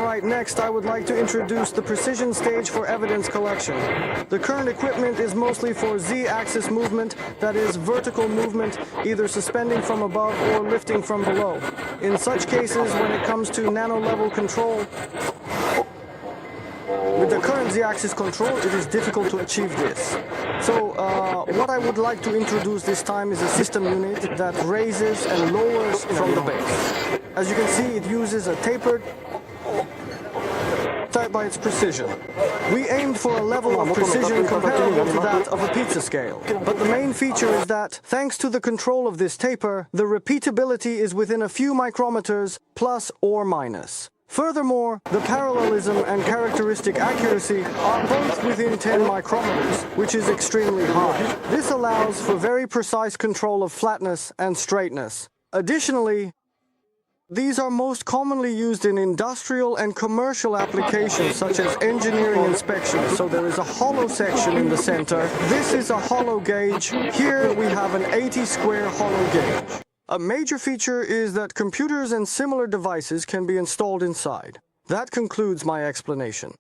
Alright, next I would like to introduce the precision stage for evidence collection. The current equipment is mostly for Z-axis movement, that is vertical movement, either suspending from above or lifting from below. In such cases, when it comes to nano-level control, with the current Z-axis control, it is difficult to achieve this. So, what I would like to introduce this time is a system unit that raises and lowers from the base. As you can see, it uses a tapered type by its precision. We aimed for a level of precision comparable to that of a pizza scale. But the main feature is that, thanks to the control of this taper, the repeatability is within a few micrometers, plus or minus. Furthermore, the parallelism and characteristic accuracy are both within 10 micrometers, which is extremely high. This allows for very precise control of flatness and straightness. Additionally, these are most commonly used in industrial and commercial applications such as engineering inspection, so there is a hollow section in the center. This is a hollow gauge. Here we have an 80 square hollow gauge. A major feature is that computers and similar devices can be installed inside. That concludes my explanation.